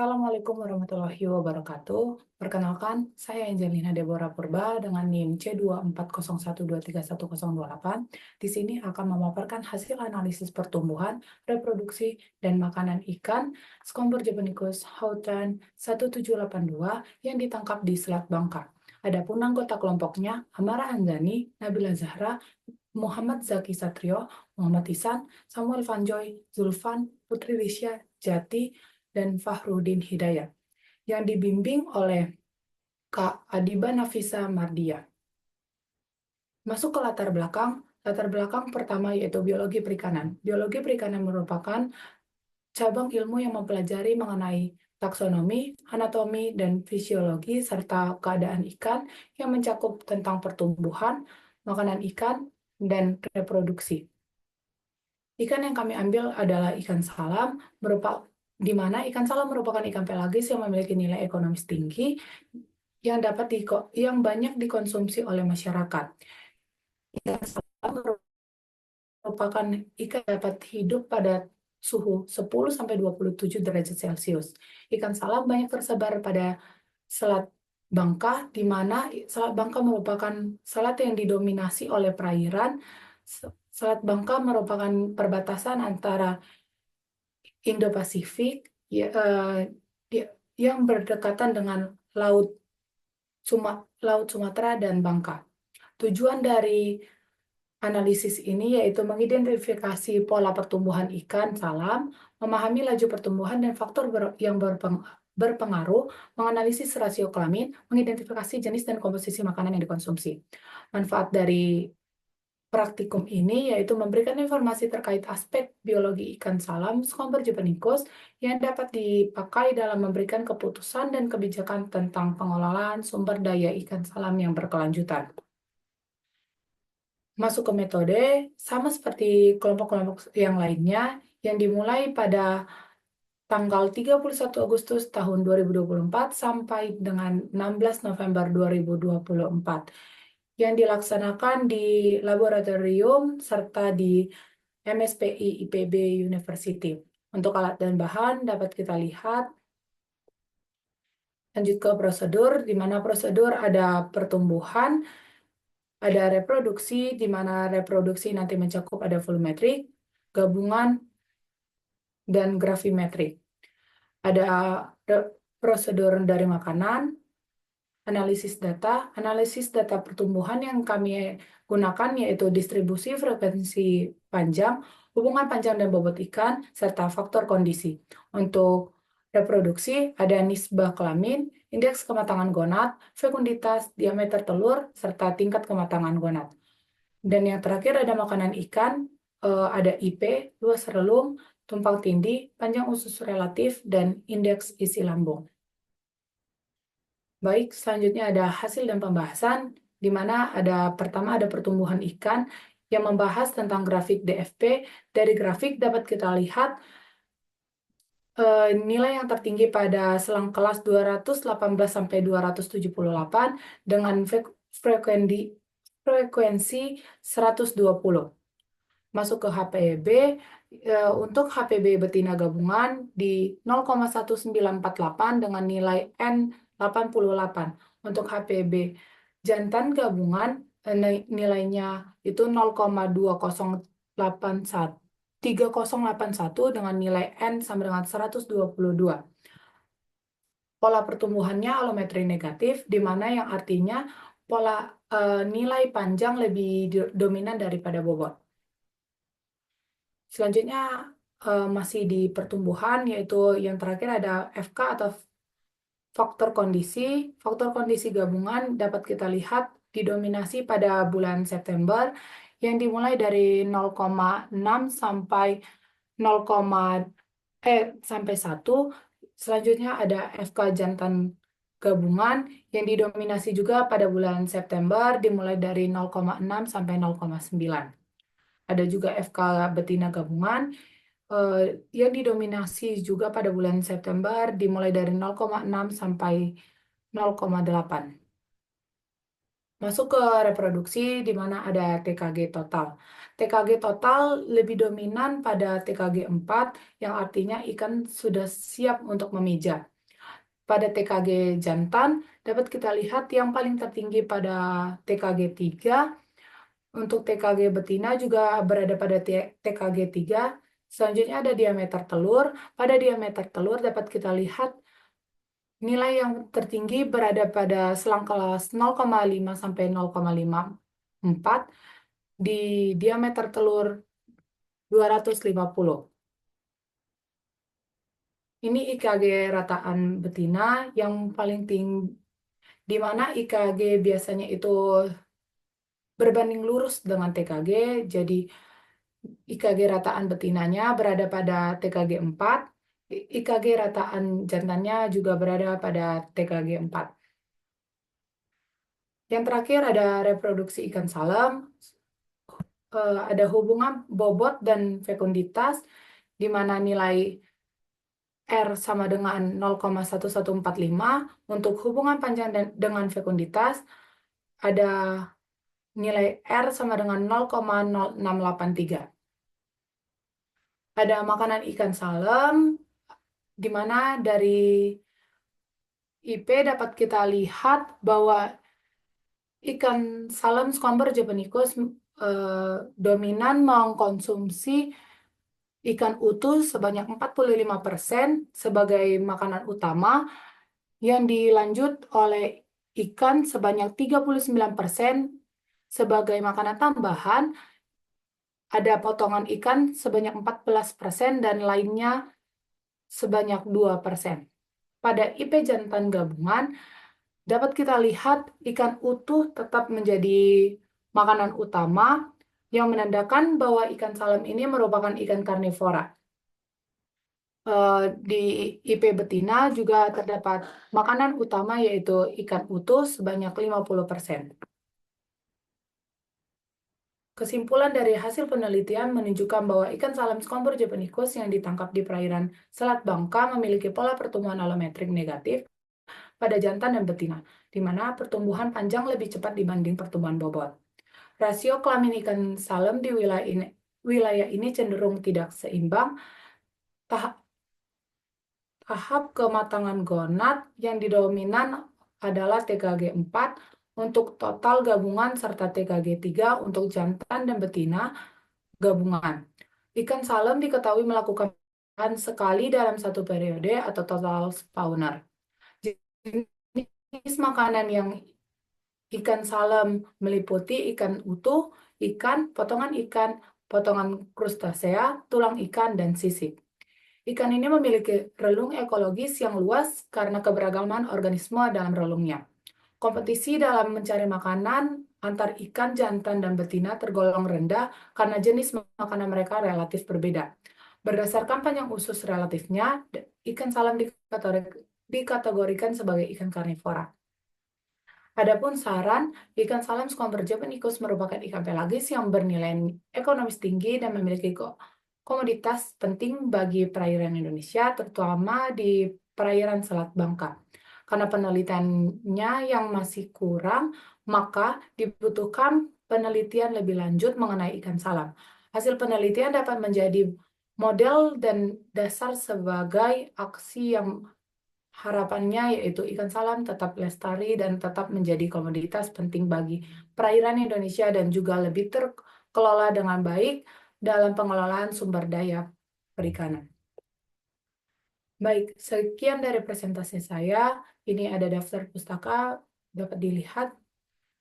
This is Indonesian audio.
Assalamualaikum warahmatullahi wabarakatuh. Perkenalkan, saya Angelina Deborah Purba dengan NIM C240123128. Di sini akan memaparkan hasil analisis pertumbuhan, reproduksi, dan makanan ikan Scomber japonicus hautan 1782 yang ditangkap di Selat Bangka. Adapun anggota kelompoknya Amara Anzani, Nabila Zahra, Muhammad Zaki Satrio, Muhammad Isan, Samuel Vanjoy, Zulfan, Putri Risya, Jati, dan Fahrudin Hidayat, yang dibimbing oleh Kak Adiba Nafisa Mardia. Masuk ke latar belakang pertama yaitu biologi perikanan. Biologi perikanan merupakan cabang ilmu yang mempelajari mengenai taksonomi, anatomi, dan fisiologi, serta keadaan ikan yang mencakup tentang pertumbuhan, makanan ikan, dan reproduksi. Ikan yang kami ambil adalah ikan salam, di mana ikan salam merupakan ikan pelagis yang memiliki nilai ekonomis tinggi yang banyak dikonsumsi oleh masyarakat. Ikan salam merupakan ikan yang dapat hidup pada suhu 10-27 derajat Celcius. Ikan salam banyak tersebar pada Selat Bangka, di mana Selat Bangka merupakan selat yang didominasi oleh perairan. Selat Bangka merupakan perbatasan antara Indo-Pasifik yang berdekatan dengan Laut Sumatera dan Bangka. Tujuan dari analisis ini yaitu mengidentifikasi pola pertumbuhan ikan salam, memahami laju pertumbuhan dan faktor yang berpengaruh, menganalisis rasio kelamin, mengidentifikasi jenis dan komposisi makanan yang dikonsumsi. Manfaat dari praktikum ini yaitu memberikan informasi terkait aspek biologi ikan salam Scomber japonicus yang dapat dipakai dalam memberikan keputusan dan kebijakan tentang pengelolaan sumber daya ikan salam yang berkelanjutan. Masuk ke metode, sama seperti kelompok-kelompok yang lainnya, yang dimulai pada tanggal 31 Agustus tahun 2024 sampai dengan 16 November 2024, yang dilaksanakan di laboratorium serta di MSPI IPB University. Untuk alat dan bahan dapat kita lihat. Lanjut ke prosedur, di mana prosedur ada pertumbuhan, ada reproduksi, di mana reproduksi nanti mencakup ada volumetrik, gabungan, dan gravimetrik. Ada prosedur dari makanan, analisis data pertumbuhan yang kami gunakan yaitu distribusi frekuensi panjang, hubungan panjang dan bobot ikan, serta faktor kondisi. Untuk reproduksi ada nisbah kelamin, indeks kematangan gonad, fekunditas, diameter telur, serta tingkat kematangan gonad. Dan yang terakhir ada makanan ikan, ada IP, luas relung, tumpang tindih, panjang usus relatif, dan indeks isi lambung. Baik, selanjutnya ada hasil dan pembahasan, di mana pertama ada pertumbuhan ikan yang membahas tentang grafik DFP. Dari grafik dapat kita lihat nilai yang tertinggi pada selang kelas 218 sampai 278 dengan frekuensi 120. Masuk ke HPB, untuk HPB betina gabungan di 0,1948 dengan nilai N 88. Untuk HPB jantan gabungan nilainya itu 0,3081 dengan nilai N sama dengan 122. Pola pertumbuhannya alometri negatif, di mana yang artinya nilai panjang lebih dominan daripada bobot. Selanjutnya masih di pertumbuhan, yaitu yang terakhir ada FK atau faktor kondisi. Faktor kondisi gabungan dapat kita lihat didominasi pada bulan September yang dimulai dari 0,6 sampai 1. Selanjutnya ada FK jantan gabungan yang didominasi juga pada bulan September dimulai dari 0,6 sampai 0,9. Ada juga FK betina gabungan yang didominasi juga pada bulan September dimulai dari 0,6 sampai 0,8. Masuk ke reproduksi di mana ada TKG total. TKG total lebih dominan pada TKG 4, yang artinya ikan sudah siap untuk memijat. Pada TKG jantan, dapat kita lihat yang paling tertinggi pada TKG 3. Untuk TKG betina juga berada pada TKG 3. Selanjutnya ada diameter telur. Pada diameter telur dapat kita lihat nilai yang tertinggi berada pada selang kelas 0,5 sampai 0,54 di diameter telur 250. Ini IKG rataan betina yang paling tinggi, di mana IKG biasanya itu berbanding lurus dengan TKG, jadi IKG rataan betinanya berada pada TKG 4, IKG rataan jantannya juga berada pada TKG 4. Yang terakhir ada reproduksi ikan salem, ada hubungan bobot dan fekunditas, di mana nilai R sama dengan 0,1145. Untuk hubungan panjang dengan fekunditas, ada nilai R sama dengan 0,0683. Ada makanan ikan salem, di mana dari IP dapat kita lihat bahwa ikan salem Squamber japonicus dominan mengkonsumsi ikan utuh sebanyak 45% sebagai makanan utama, yang dilanjut oleh ikan sebanyak 39% sebagai makanan tambahan, ada potongan ikan sebanyak 14% dan lainnya sebanyak 2%. Pada IP jantan gabungan, dapat kita lihat ikan utuh tetap menjadi makanan utama, yang menandakan bahwa ikan salem ini merupakan ikan karnivora. Di IP betina juga terdapat makanan utama yaitu ikan utuh sebanyak 50%. Kesimpulan dari hasil penelitian menunjukkan bahwa ikan salem Squamber japonicus yang ditangkap di perairan Selat Bangka memiliki pola pertumbuhan alometrik negatif pada jantan dan betina, di mana pertumbuhan panjang lebih cepat dibanding pertumbuhan bobot. Rasio kelamin ikan salem di wilayah ini cenderung tidak seimbang. Tahap kematangan gonad yang didominan adalah TKG 4 untuk total gabungan serta TKG 3 untuk jantan dan betina gabungan. Ikan salem diketahui melakukan sekali dalam satu periode atau total spawner. Jenis makanan yang ikan salem meliputi ikan utuh, potongan krustasea, tulang ikan, dan sisik. Ikan ini memiliki relung ekologis yang luas karena keberagaman organisme dalam relungnya. Kompetisi dalam mencari makanan antar ikan jantan dan betina tergolong rendah karena jenis makanan mereka relatif berbeda. Berdasarkan panjang usus relatifnya, ikan salem dikategorikan sebagai ikan karnivora. Adapun saran, ikan salem Squamber japonicus merupakan ikan pelagis yang bernilai ekonomis tinggi dan memiliki komoditas penting bagi perairan Indonesia, terutama di perairan Selat Bangka. Karena penelitiannya yang masih kurang, maka dibutuhkan penelitian lebih lanjut mengenai ikan salem. Hasil penelitian dapat menjadi model dan dasar sebagai aksi yang harapannya yaitu ikan salem tetap lestari dan tetap menjadi komoditas penting bagi perairan Indonesia dan juga lebih terkelola dengan baik dalam pengelolaan sumber daya perikanan. Baik, sekian dari presentasi saya. Ini ada daftar pustaka, dapat dilihat